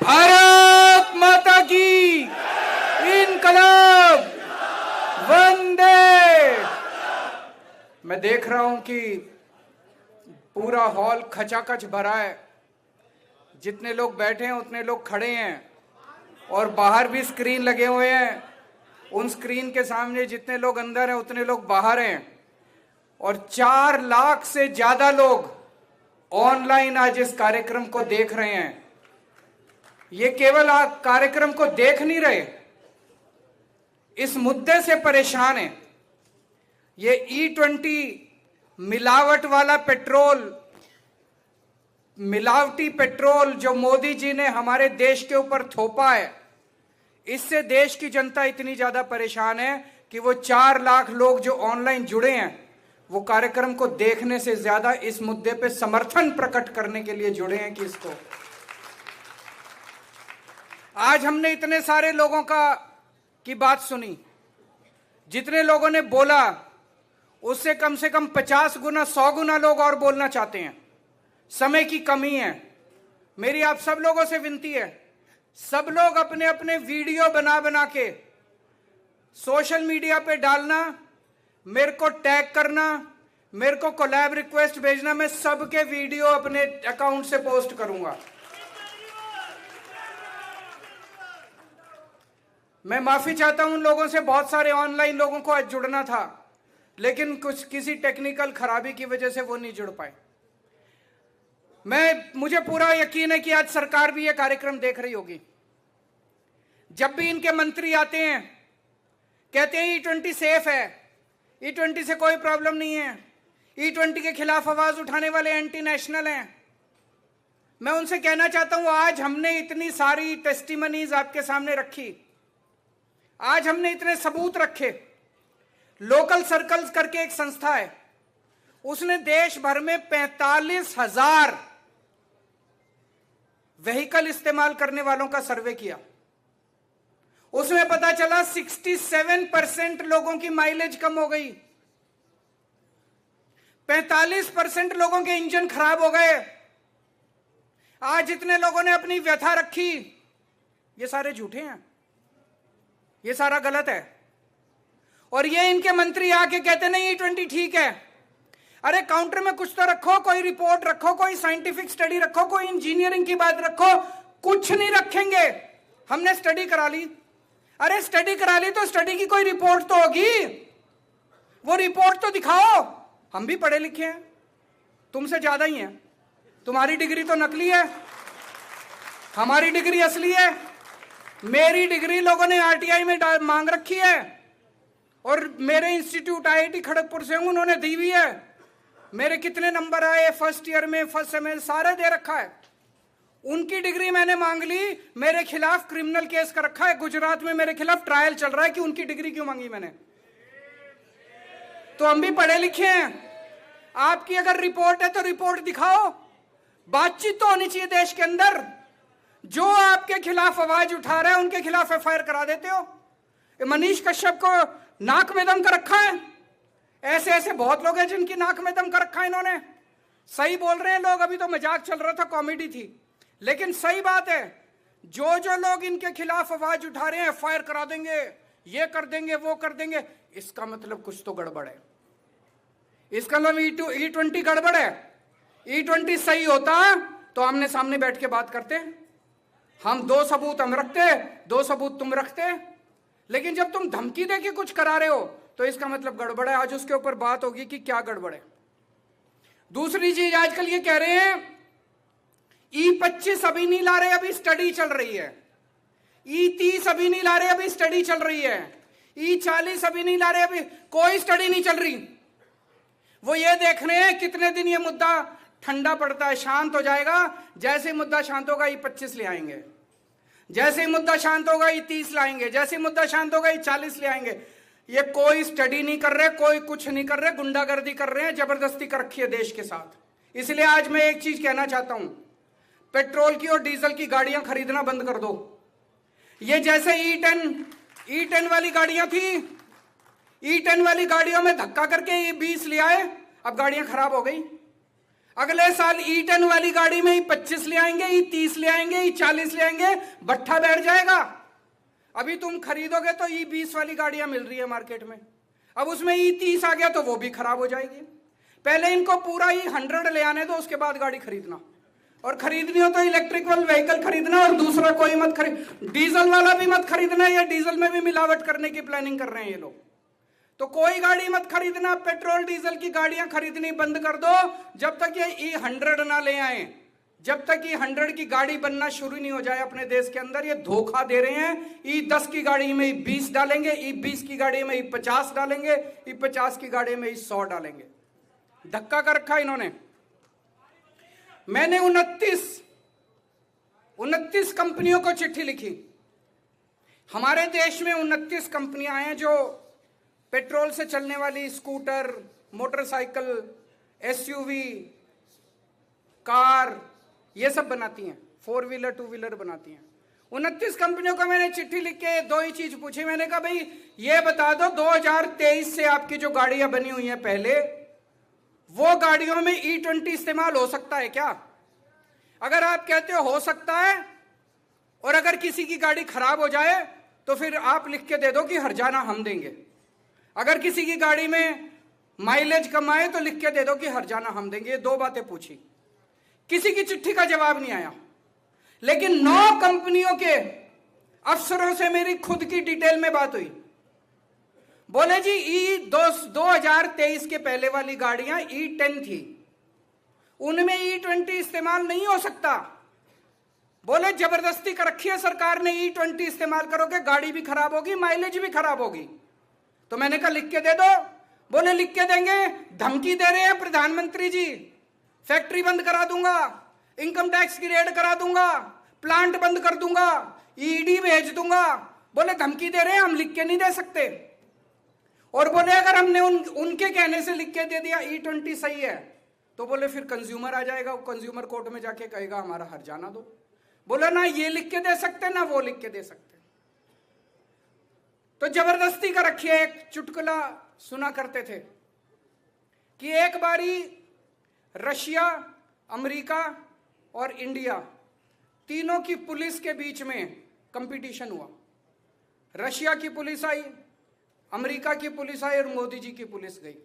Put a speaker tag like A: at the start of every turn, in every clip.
A: भारत माता की इनकलाब वंदे। मैं देख रहा हूं कि पूरा हॉल खचाखच भरा है। जितने लोग बैठे हैं उतने लोग खड़े हैं और बाहर भी स्क्रीन लगे हुए हैं। उन स्क्रीन के सामने जितने लोग अंदर हैं उतने लोग बाहर हैं और 4 लाख से ज्यादा लोग ऑनलाइन आज इस कार्यक्रम को देख रहे हैं। ये केवल आप कार्यक्रम को देख नहीं रहे, इस मुद्दे से परेशान है। ये E20 मिलावट वाला पेट्रोल, मिलावटी पेट्रोल जो मोदी जी ने हमारे देश के ऊपर थोपा है, इससे देश की जनता इतनी ज्यादा परेशान है कि वो 4 लाख लोग जो ऑनलाइन जुड़े हैं वो कार्यक्रम को देखने से ज्यादा इस मुद्दे पे समर्थन प्रकट करने के लिए जुड़े हैं कि इसको आज हमने इतने सारे लोगों की बात सुनी। जितने लोगों ने बोला उससे कम से कम 50 गुना 100 गुना लोग और बोलना चाहते हैं। समय की कमी है। मेरी आप सब लोगों से विनती है, सब लोग अपने अपने वीडियो बना बना के सोशल मीडिया पे डालना, मेरे को टैग करना, मेरे को कोलैब रिक्वेस्ट भेजना। मैं सबके वीडियो अपने अकाउंट से पोस्ट करूंगा। मैं माफी चाहता हूं उन लोगों से, बहुत सारे ऑनलाइन लोगों को आज जुड़ना था लेकिन किसी टेक्निकल खराबी की वजह से वो नहीं जुड़ पाए। मुझे पूरा यकीन है कि आज सरकार भी ये कार्यक्रम देख रही होगी। जब भी इनके मंत्री आते हैं कहते हैं E20 सेफ है, E20 से कोई प्रॉब्लम नहीं है, E20 के खिलाफ आवाज उठाने वाले एंटी नेशनल हैं। मैं उनसे कहना चाहता हूं, आज हमने इतनी सारी टेस्टिमनीज आपके सामने रखी, आज हमने इतने सबूत रखे। लोकल सर्कल्स करके एक संस्था है, उसने देश भर में 45,000 व्हीकल इस्तेमाल करने वालों का सर्वे किया। उसमें पता चला 67% लोगों की माइलेज कम हो गई, 45% लोगों के इंजन खराब हो गए। आज जितने लोगों ने अपनी व्यथा रखी, ये सारे झूठे हैं, ये सारा गलत है। और ये इनके मंत्री आके कहते नहीं E20 ठीक है। अरे काउंटर में कुछ तो रखो, कोई रिपोर्ट रखो, कोई साइंटिफिक स्टडी रखो, कोई इंजीनियरिंग की बात रखो। कुछ नहीं रखेंगे। हमने स्टडी करा ली। अरे स्टडी करा ली तो स्टडी की कोई रिपोर्ट तो होगी, वो रिपोर्ट तो दिखाओ। हम भी पढ़े लिखे हैं, तुमसे ज्यादा ही हैं। तुम्हारी डिग्री तो नकली है, हमारी डिग्री असली है। मेरी डिग्री लोगों ने RTI में मांग रखी है और मेरे इंस्टीट्यूट IIT खड़गपुर से उन्होंने दी हुई है। मेरे कितने नंबर आए फर्स्ट ईयर में, फर्स्ट सेमेस्टर, सारे दे रखा है। उनकी डिग्री मैंने मांग ली, मेरे खिलाफ क्रिमिनल केस कर रखा है। गुजरात में मेरे खिलाफ ट्रायल चल रहा है कि उनकी डिग्री क्यों मांगी मैंने। तो हम भी पढ़े लिखे हैं। आपकी अगर रिपोर्ट है तो रिपोर्ट दिखाओ। बातचीत तो होनी चाहिए देश के अंदर। जो आपके खिलाफ आवाज उठा रहे हैं उनके खिलाफ FIR करा देते हो। मनीष कश्यप को नाक में दम कर रखा है। ऐसे ऐसे बहुत लोग हैं जिनकी नाक में दम कर रखा है इन्होंने। सही बोल रहे हैं लोग, अभी तो मजाक चल रहा था, कॉमेडी थी, लेकिन सही बात है। जो जो लोग इनके खिलाफ आवाज उठा रहे हैं FIR करा देंगे, ये कर देंगे, वो कर देंगे। इसका मतलब कुछ तो गड़बड़ है। इसका मतलब E20 गड़बड़ है। E20 सही होता तो आमने सामने बैठ के बात करते। हम 2 सबूत हम रखते, 2 सबूत तुम रखते। लेकिन जब तुम धमकी देके कुछ करा रहे हो तो इसका मतलब गड़बड़ है। आज उसके ऊपर बात होगी कि क्या गड़बड़ है। दूसरी चीज, आजकल ये कह रहे हैं E25 अभी नहीं ला रहे, अभी स्टडी चल रही है। E30 अभी नहीं ला रहे, अभी स्टडी चल रही है। E40 अभी नहीं ला रहे, अभी कोई स्टडी नहीं चल रही। वो ये देख रहे हैं कितने दिन ये मुद्दा ठंडा पड़ता है, शांत हो जाएगा। जैसे ही मुद्दा शांत होगा E25 ले आएंगे, जैसे ही मुद्दा शांत होगा E30 लाएंगे, जैसे ही मुद्दा शांत होगा E40 ले आएंगे। ये कोई स्टडी नहीं कर रहे, कोई कुछ नहीं कर रहे, गुंडागर्दी कर रहे हैं, जबरदस्ती कर रखी है देश के साथ। इसलिए आज मैं एक चीज कहना चाहता हूं, पेट्रोल की और डीजल की गाड़ियां खरीदना बंद कर दो। ये जैसे E10 वाली गाड़ियां थी, E10 वाली गाड़ियों में धक्का करके ये 20 ले आए, अब गाड़ियां खराब हो गई। अगले साल E10 वाली गाड़ी में E25 ले आएंगे, E30 ले आएंगे, E40 ले आएंगे, भट्ठा बैठ जाएगा। अभी तुम खरीदोगे तो E20 वाली गाड़ियां मिल रही है मार्केट में, अब उसमें E30 आ गया तो वो भी खराब हो जाएगी। पहले इनको पूरा E100 ले आने दो, उसके बाद गाड़ी खरीदना, और खरीदनी हो तो इलेक्ट्रिकल व्हीकल खरीदना, और दूसरा कोई मत खरीद, डीजल वाला भी मत खरीदना, या डीजल में भी मिलावट करने की प्लानिंग कर रहे हैं ये लोग। तो कोई गाड़ी मत खरीदना, पेट्रोल डीजल की गाड़ियां खरीदनी बंद कर दो जब तक ये E100 ना ले आए, जब तक E100 की गाड़ी बनना शुरू नहीं हो जाए अपने देश के अंदर। ये धोखा दे रहे हैं। E10 की गाड़ी में E20 डालेंगे, E20 की गाड़ी में E50 डालेंगे, E50 की गाड़ी में E100 डालेंगे। धक्का कर रखा इन्होंने। मैंने 29 कंपनियों को चिट्ठी लिखी। हमारे देश में 29 कंपनियां हैं जो पेट्रोल से चलने वाली स्कूटर, मोटरसाइकिल, एसयूवी, कार, ये सब बनाती हैं, 4 व्हीलर 2 व्हीलर बनाती हैं। 29 कंपनियों को मैंने चिट्ठी लिख के 2 ही चीज पूछी। मैंने कहा भाई ये बता दो 2023 से आपकी जो गाड़ियां बनी हुई हैं पहले, वो गाड़ियों में E20 इस्तेमाल हो सकता है क्या? अगर आप कहते हो सकता है, और अगर किसी की गाड़ी खराब हो जाए तो फिर आप लिख के दे दो कि हर्जाना हम देंगे। अगर किसी की गाड़ी में माइलेज कम आए तो लिख के दे दो कि हर्जाना हम देंगे। ये 2 बातें पूछी, किसी की चिट्ठी का जवाब नहीं आया। लेकिन 9 कंपनियों के अफसरों से मेरी खुद की डिटेल में बात हुई। बोले जी E2023 के पहले वाली गाड़ियां E10 थी, उनमें E20 इस्तेमाल नहीं हो सकता। बोले जबरदस्ती कर रखी है सरकार ने, E20 इस्तेमाल करोगे गाड़ी भी खराब होगी, माइलेज भी खराब होगी। तो मैंने कहा लिख के दे दो। बोले लिख के देंगे, धमकी दे रहे हैं प्रधानमंत्री जी, फैक्ट्री बंद करा दूंगा, इनकम टैक्स की रेड करा दूंगा, प्लांट बंद कर दूंगा, ईडी भेज दूंगा। बोले धमकी दे रहे हैं, हम लिख के नहीं दे सकते। और बोले अगर हमने उनके कहने से लिख के दे दिया E20 सही है, तो बोले फिर कंज्यूमर आ जाएगा, वो कंज्यूमर कोर्ट में जाके कहेगा हमारा हर्जाना दो। बोला ना ये लिख के दे सकते ना वो लिख के दे सकते। तो जबरदस्ती का रखिए। एक चुटकुला सुना करते थे कि एक बारी रशिया, अमेरिका और इंडिया तीनों की पुलिस के बीच में कंपटीशन हुआ। रशिया की पुलिस आई, अमेरिका की पुलिस आई और मोदी जी की पुलिस गई।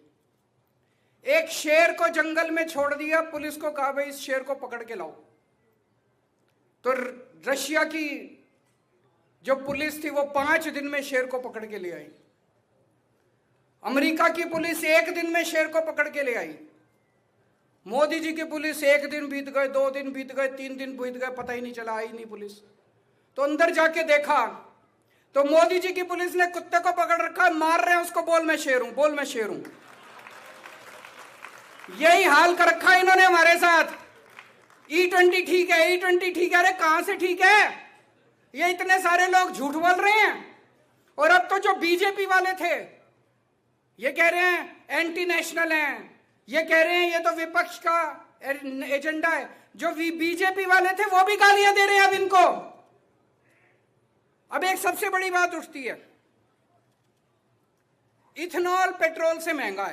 A: एक शेर को जंगल में छोड़ दिया, पुलिस को कहा भाई इस शेर को पकड़ के लाओ। तो रशिया की जो पुलिस थी वो 5 दिन में शेर को पकड़ के ले आई। अमेरिका की पुलिस 1 दिन में शेर को पकड़ के ले आई। मोदी जी की पुलिस 1 दिन बीत गए, 2 दिन बीत गए, 3 दिन बीत गए, पता ही नहीं चला, आई नहीं पुलिस। तो अंदर जाके देखा तो मोदी जी की पुलिस ने कुत्ते को पकड़ रखा, मार रहे हैं उसको, बोल मैं शेर हूं, बोल मैं शेर हूं। यही हाल कर रखा है इन्होंने हमारे साथ। E20 ठीक है, E20 ठीक है। अरे कहां से ठीक है? ये इतने सारे लोग झूठ बोल रहे हैं। और अब तो जो बीजेपी वाले थे ये कह रहे हैं एंटी नेशनल हैं, ये कह रहे हैं ये तो विपक्ष का एजेंडा है। जो बीजेपी वाले थे वो भी गालियां दे रहे हैं अब इनको। अब एक सबसे बड़ी बात उठती है, इथेनॉल पेट्रोल से महंगा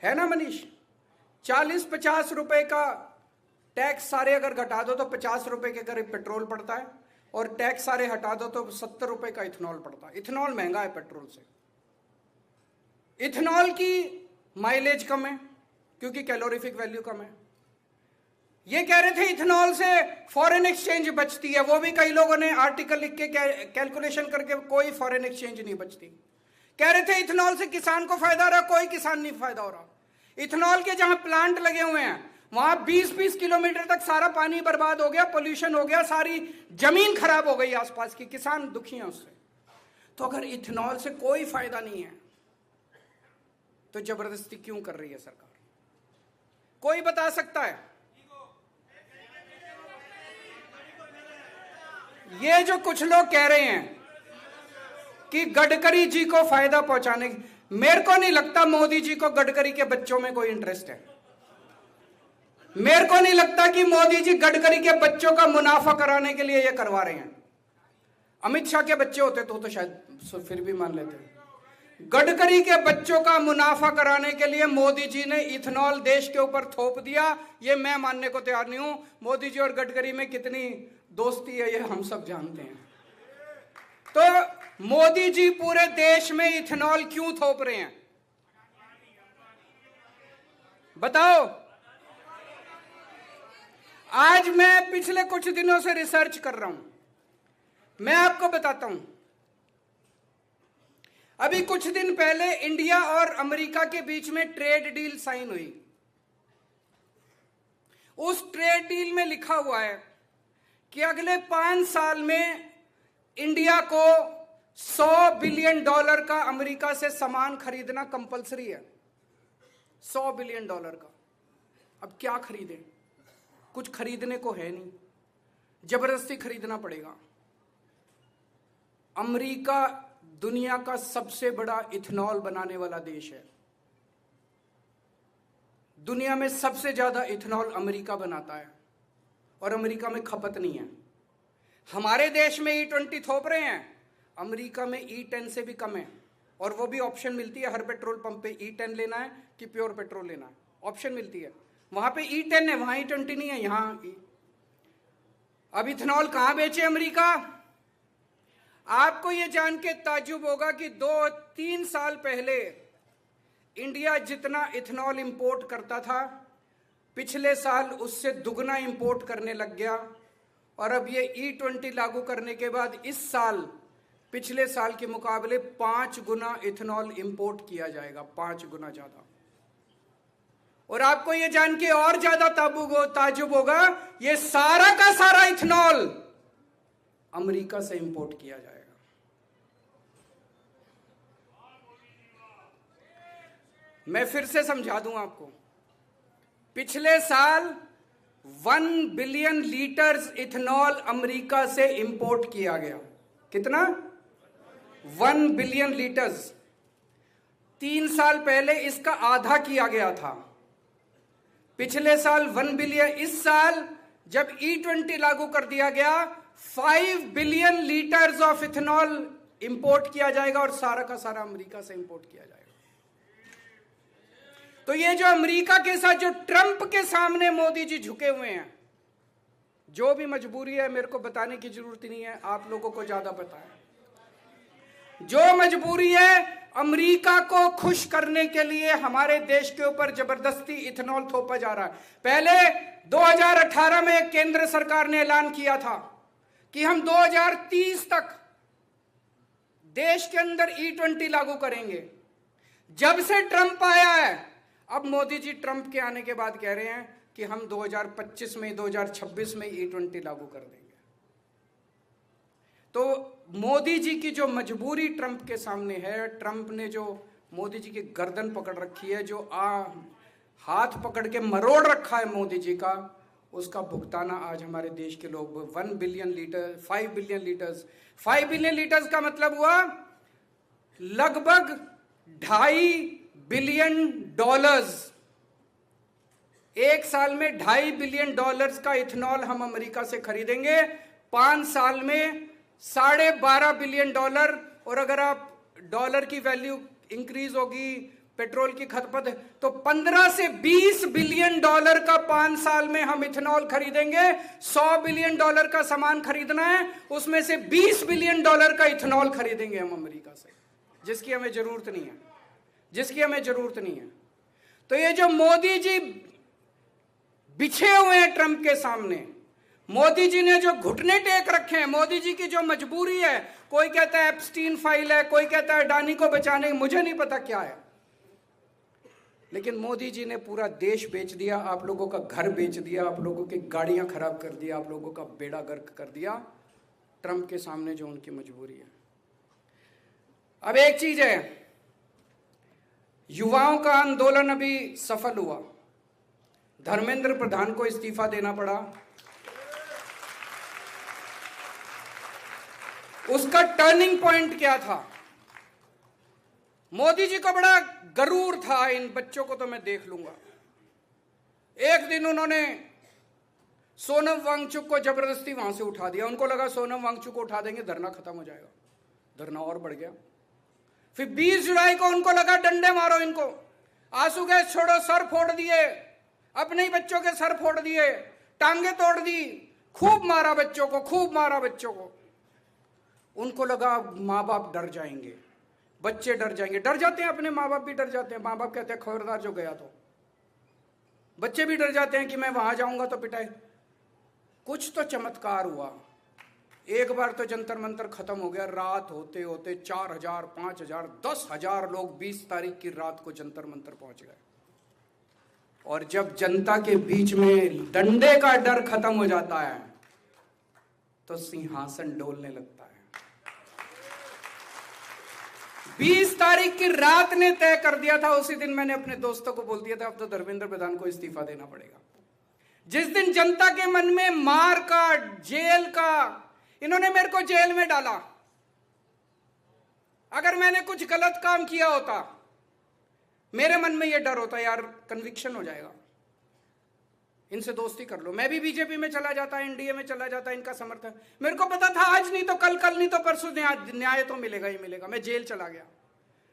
A: है ना मनीष? 40-50 रुपए का टैक्स सारे अगर घटा दो तो 50 रुपए के करीब पेट्रोल पड़ता है, और टैक्स सारे हटा दो तो 70 रुपए का इथेनॉल पड़ता है। इथेनॉल महंगा है पेट्रोल से। इथेनॉल की माइलेज कम है क्योंकि कैलोरीफिक वैल्यू कम है। ये कह रहे थे इथेनॉल से फॉरेन एक्सचेंज बचती है, वो भी कई लोगों ने आर्टिकल लिख के कैलकुलेशन करके कोई फॉरेन एक्सचेंज नहीं बचती। कह रहे थे इथेनॉल से किसान को फायदा हो रहा, कोई किसान नहीं फायदा हो रहा। इथेनॉल के जहां प्लांट लगे हुए हैं वहां 20-20 किलोमीटर तक सारा पानी बर्बाद हो गया, पोल्यूशन हो गया, सारी जमीन खराब हो गई आसपास की, किसान दुखी हैं उससे। तो अगर इथेनॉल से कोई फायदा नहीं है तो जबरदस्ती क्यों कर रही है सरकार? कोई बता सकता है? ये जो कुछ लोग कह रहे हैं कि गडकरी जी को फायदा पहुंचाने, मेरे को नहीं लगता मोदी जी को गडकरी के बच्चों में कोई इंटरेस्ट है। मेरे को नहीं लगता कि मोदी जी गडकरी के बच्चों का मुनाफा कराने के लिए ये करवा रहे हैं। अमित शाह के बच्चे होते तो शायद फिर भी मान लेते। गडकरी के बच्चों का मुनाफा कराने के लिए मोदी जी ने इथेनॉल देश के ऊपर थोप दिया। ये मैं मानने को तैयार नहीं हूं। मोदी जी और गडकरी में कितनी दोस्ती है ये हम सब जानते हैं। तो मोदी जी पूरे देश में इथेनॉल क्यों थोप रहे हैं बताओ। आज मैं पिछले कुछ दिनों से रिसर्च कर रहा हूं, मैं आपको बताता हूं। अभी कुछ दिन पहले इंडिया और अमेरिका के बीच में ट्रेड डील साइन हुई। उस ट्रेड डील में लिखा हुआ है कि अगले 5 साल में इंडिया को $100 बिलियन का अमेरिका से सामान खरीदना कंपलसरी है। $100 बिलियन का। अब क्या खरीदें, कुछ खरीदने को है नहीं, जबरदस्ती खरीदना पड़ेगा। अमेरिका दुनिया का सबसे बड़ा इथेनॉल बनाने वाला देश है। दुनिया में सबसे ज्यादा इथेनॉल अमेरिका बनाता है और अमेरिका में खपत नहीं है। हमारे देश में E20 थोप रहे हैं, अमेरिका में E10 से भी कम है। और वो भी ऑप्शन मिलती है हर पेट्रोल पंप पे, E10 लेना है कि प्योर पेट्रोल लेना है, ऑप्शन मिलती है। वहां पे E10 है, वहां E20 नहीं है, यहां अब इथेनॉल कहां बेचे अमेरिका। आपको यह जान के ताज्जुब होगा कि 2-3 साल पहले इंडिया जितना इथेनॉल इंपोर्ट करता था, पिछले साल उससे दुगना इंपोर्ट करने लग गया। और अब ये E20 लागू करने के बाद इस साल पिछले साल के मुकाबले 5 गुना इथेनॉल इंपोर्ट किया जाएगा, 5 गुना ज्यादा। और आपको यह जान के और ज्यादा ताज्जुब होगा, ये सारा का सारा इथेनॉल अमेरिका से इंपोर्ट किया जाएगा। मैं फिर से समझा दूं आपको, पिछले साल 1 बिलियन लीटर्स इथेनॉल अमेरिका से इंपोर्ट किया गया। कितना? 1 बिलियन लीटर्स। 3 साल पहले इसका आधा किया गया था। पिछले साल 1 बिलियन, इस साल जब E20 लागू कर दिया गया 5 billion litres of ethanol import किया जाएगा और सारा का सारा अमेरिका से इंपोर्ट किया जाएगा। तो ये जो अमेरिका के साथ जो ट्रंप के सामने मोदी जी झुके हुए हैं, जो भी मजबूरी है मेरे को बताने की जरूरत नहीं है, आप लोगों को ज्यादा पता है। जो मजबूरी है, अमेरिका को खुश करने के लिए हमारे देश के ऊपर जबरदस्ती इथेनॉल थोपा जा रहा है। पहले 2018 में केंद्र सरकार ने ऐलान किया था कि हम 2030 तक देश के अंदर E20 लागू करेंगे। जब से ट्रंप आया है, अब मोदी जी ट्रंप के आने के बाद कह रहे हैं कि हम 2025 में 2026 में E20 लागू कर देंगे। तो मोदी जी की जो मजबूरी ट्रंप के सामने है, ट्रंप ने जो मोदी जी की गर्दन पकड़ रखी है, जो हाथ पकड़ के मरोड़ रखा है मोदी जी का, उसका भुगताना आज हमारे देश के लोग 1 billion litre 5 billion litres 5 billion litres का मतलब हुआ लगभग $2.5 बिलियन। एक साल में $2.5 बिलियन का इथेनॉल हम अमेरिका से खरीदेंगे। 5 साल में $12.5 बिलियन। और अगर आप डॉलर की वैल्यू इंक्रीज होगी, पेट्रोल की खपत, तो 15 से $20 बिलियन का 5 साल में हम इथेनॉल खरीदेंगे। $100 बिलियन का सामान खरीदना है, उसमें से $20 बिलियन का इथेनॉल खरीदेंगे हम अमेरिका से, जिसकी हमें जरूरत नहीं है, जिसकी हमें जरूरत नहीं है। तो ये जो मोदी जी बिछे हुए हैं ट्रंप के सामने, मोदी जी ने जो घुटने टेक रखे हैं, मोदी जी की जो मजबूरी है, कोई कहता है एप्स्टीन फाइल है, कोई कहता है अडानी को बचाने, मुझे नहीं पता क्या है, लेकिन मोदी जी ने पूरा देश बेच दिया, आप लोगों का घर बेच दिया, आप लोगों की गाड़ियां खराब कर दिया, आप लोगों का बेड़ा गर्क कर दिया, ट्रंप के सामने जो उनकी मजबूरी है। अब एक चीज है, युवाओं का आंदोलन अभी सफल हुआ, धर्मेंद्र प्रधान को इस्तीफा देना पड़ा। उसका टर्निंग पॉइंट क्या था? मोदी जी को बड़ा गरूर था, इन बच्चों को तो मैं देख लूंगा। एक दिन उन्होंने सोनम वांगचुक को जबरदस्ती वहां से उठा दिया। उनको लगा सोनम वांगचुक को उठा देंगे धरना खत्म हो जाएगा, धरना और बढ़ गया। फिर 20 जुलाई को उनको लगा डंडे मारो इनको, आंसू गैस छोड़ो, सर फोड़ दिए, अपने ही बच्चों के सर फोड़ दिए, टांगे तोड़ दी, खूब मारा बच्चों को, खूब मारा बच्चों को। उनको लगा माँ बाप डर जाएंगे, बच्चे डर जाएंगे, डर जाते हैं, अपने माँ बाप भी डर जाते हैं। माँ बाप कहते हैं खबरदार जो गया तो, बच्चे भी डर जाते हैं कि मैं वहां जाऊंगा तो पिटाई। कुछ तो चमत्कार हुआ, एक बार तो जंतर मंतर खत्म हो गया। रात होते होते 4000, 5000, 10,000 लोग 20 तारीख की रात को जंतर मंतर पहुंच गए। और जब जनता के बीच में डंडे का डर खत्म हो जाता है तो सिंहासन डोलने लगता है। 20 तारीख की रात ने तय कर दिया था। उसी दिन मैंने अपने दोस्तों को बोल दिया था अब तो धर्मेंद्र प्रधान को इस्तीफा देना पड़ेगा। जिस दिन जनता के मन में मार का, जेल का, इन्होंने मेरे को जेल में डाला, अगर मैंने कुछ गलत काम किया होता, मेरे मन में यह डर होता यार कन्विक्शन हो जाएगा, इनसे दोस्ती कर लो, मैं भी बीजेपी में चला जाता, एनडीए में चला जाता, इनका समर्थन। मेरे को पता था आज नहीं तो कल, कल नहीं तो परसों न्याय तो मिलेगा ही मिलेगा। मैं जेल चला गया।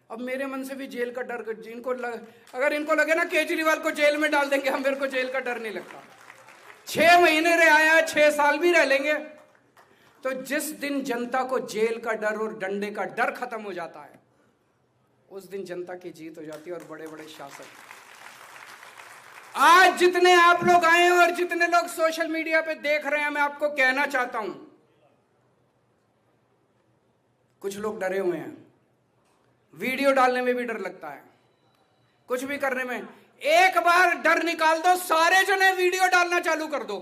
A: अब मेरे मन से भी जेल का डर, अगर इनको लगे ना केजरीवाल को जेल में डाल देंगे, हम, मेरे को जेल का डर नहीं लगता। 6 महीने रह आया, 6 साल भी रह लेंगे। तो जिस दिन जनता को जेल का डर और डंडे का डर खत्म हो जाता है, उस दिन जनता की जीत हो जाती है। और बड़े बड़े शासक, आज जितने आप लोग आए और जितने लोग सोशल मीडिया पे देख रहे हैं, मैं आपको कहना चाहता हूं, कुछ लोग डरे हुए हैं, वीडियो डालने में भी डर लगता है, कुछ भी करने में। एक बार डर निकाल दो, सारे जने वीडियो डालना चालू कर दो,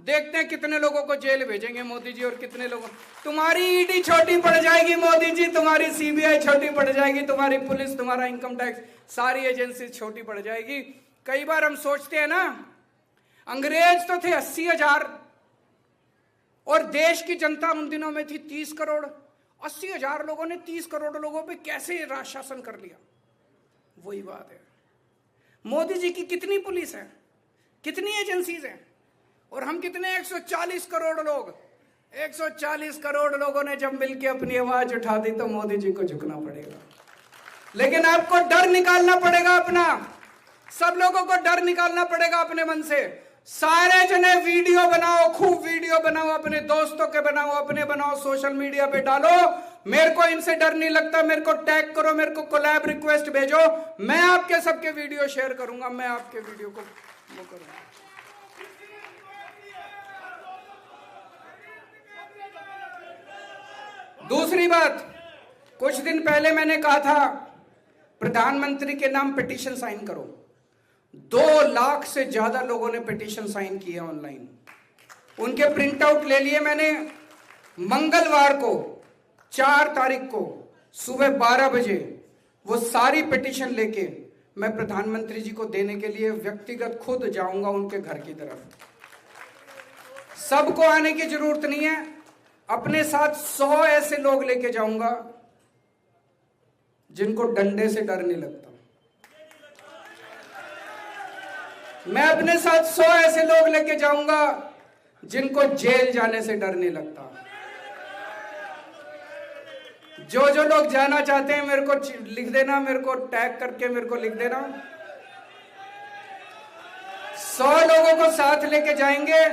A: देखते हैं कितने लोगों को जेल भेजेंगे मोदी जी और कितने लोगों। तुम्हारी ईडी छोटी पड़ जाएगी मोदी जी, तुम्हारी सीबीआई छोटी पड़ जाएगी, तुम्हारी पुलिस, तुम्हारा इनकम टैक्स, सारी एजेंसी छोटी पड़ जाएगी। कई बार हम सोचते हैं ना, अंग्रेज तो थे 80,000 और देश की जनता उन दिनों में थी 30 करोड़। 80,000 लोगों ने 30 करोड़ लोगों पे कैसे राज शासन कर लिया? वही बात है। मोदी जी की कितनी पुलिस है, कितनी एजेंसीज हैं, और हम कितने 140 करोड़ लोग। 140 करोड़ लोगों ने जब मिलकर अपनी आवाज उठा दी तो मोदी जी को झुकना पड़ेगा। लेकिन आपको डर निकालना पड़ेगा अपना, सब लोगों को डर निकालना पड़ेगा अपने मन से। सारे जने वीडियो बनाओ, खूब वीडियो बनाओ, अपने दोस्तों के बनाओ, अपने बनाओ, सोशल मीडिया पे डालो। मेरे को इनसे डर नहीं लगता, मेरे को टैग करो, मेरे को कोलैब रिक्वेस्ट भेजो, मैं आपके सबके वीडियो शेयर करूंगा, मैं आपके वीडियो को वो करूंगा। दूसरी बात, कुछ दिन पहले मैंने कहा था प्रधानमंत्री के नाम पिटीशन साइन करो। 2 लाख से ज्यादा लोगों ने पिटीशन साइन किए ऑनलाइन, उनके प्रिंट आउट ले लिए मैंने। मंगलवार को 4 तारीख को सुबह 12 बजे वो सारी पिटीशन लेके मैं प्रधानमंत्री जी को देने के लिए व्यक्तिगत खुद जाऊंगा उनके घर की तरफ। सबको आने की जरूरत नहीं है, अपने साथ 100 ऐसे लोग लेके जाऊंगा जिनको डंडे से डर नहीं लगता। मैं अपने साथ 100 ऐसे लोग लेके जाऊंगा जिनको जेल जाने से डर नहीं लगता। जो जो लोग जाना चाहते हैं मेरे को लिख देना, मेरे को टैग करके मेरे को लिख देना। 100 लोगों को साथ लेके जाएंगे,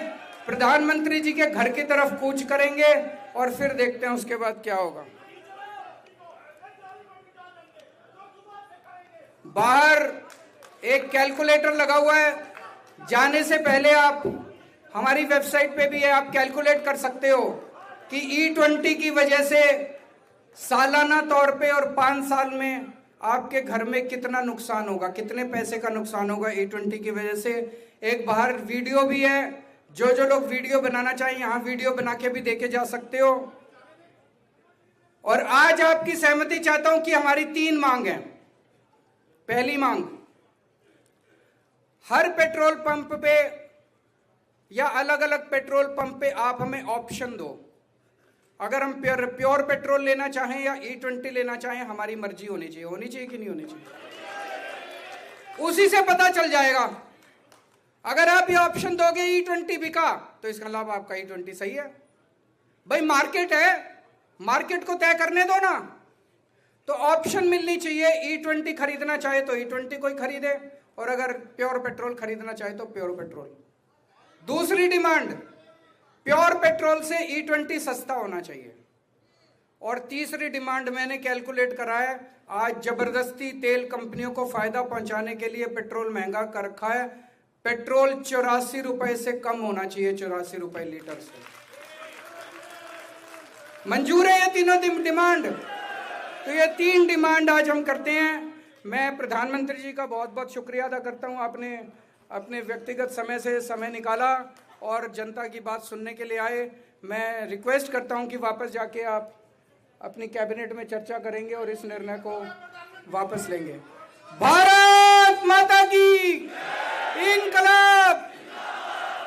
A: प्रधानमंत्री जी के घर की तरफ कूच करेंगे और फिर देखते हैं उसके बाद क्या होगा। बाहर एक कैलकुलेटर लगा हुआ है, जाने से पहले आप, हमारी वेबसाइट पे भी है, आप कैलकुलेट कर सकते हो कि E20 की वजह से सालाना तौर पे और 5 साल में आपके घर में कितना नुकसान होगा, कितने पैसे का नुकसान होगा E20 की वजह से। एक बाहर वीडियो भी है, जो जो लोग वीडियो बनाना चाहें यहां वीडियो बना के भी देखे जा सकते हो। और आज आपकी सहमति चाहता हूं कि हमारी 3 मांग है। पहली मांग, हर पेट्रोल पंप पे या अलग अलग पेट्रोल पंप पे आप हमें ऑप्शन दो। अगर हम प्योर पेट्रोल लेना चाहें या E20 लेना चाहें, हमारी मर्जी होनी चाहिए। होनी चाहिए कि नहीं होनी चाहिए? उसी से पता चल जाएगा। अगर आप ये ऑप्शन दोगे E20 बिका तो इसका लाभ आपका E20 सही है। भाई मार्केट है, मार्केट को तय करने दो ना। तो ऑप्शन मिलनी चाहिए, E20 खरीदना चाहे तो E20 कोई खरीदे, और अगर प्योर पेट्रोल खरीदना चाहे तो प्योर पेट्रोल। दूसरी डिमांड, प्योर पेट्रोल से E20 सस्ता होना चाहिए। और तीसरी डिमांड मैंने कैलकुलेट करा है, आज जबरदस्ती तेल कंपनियों को फायदा पहुंचाने के लिए पेट्रोल महंगा कर रखा है। पेट्रोल 84 रुपए से कम होना चाहिए, 84 रुपए लीटर से। मंजूर है ये तीनों डिमांड? तो ये 3 डिमांड आज हम करते हैं। मैं प्रधानमंत्री जी का बहुत बहुत शुक्रिया अदा करता हूं, आपने अपने व्यक्तिगत समय से समय निकाला और जनता की बात सुनने के लिए आए। मैं रिक्वेस्ट करता हूं कि वापस जाके आप अपनी कैबिनेट में चर्चा करेंगे और इस निर्णय को वापस लेंगे। भारत माता की, इनकलाब।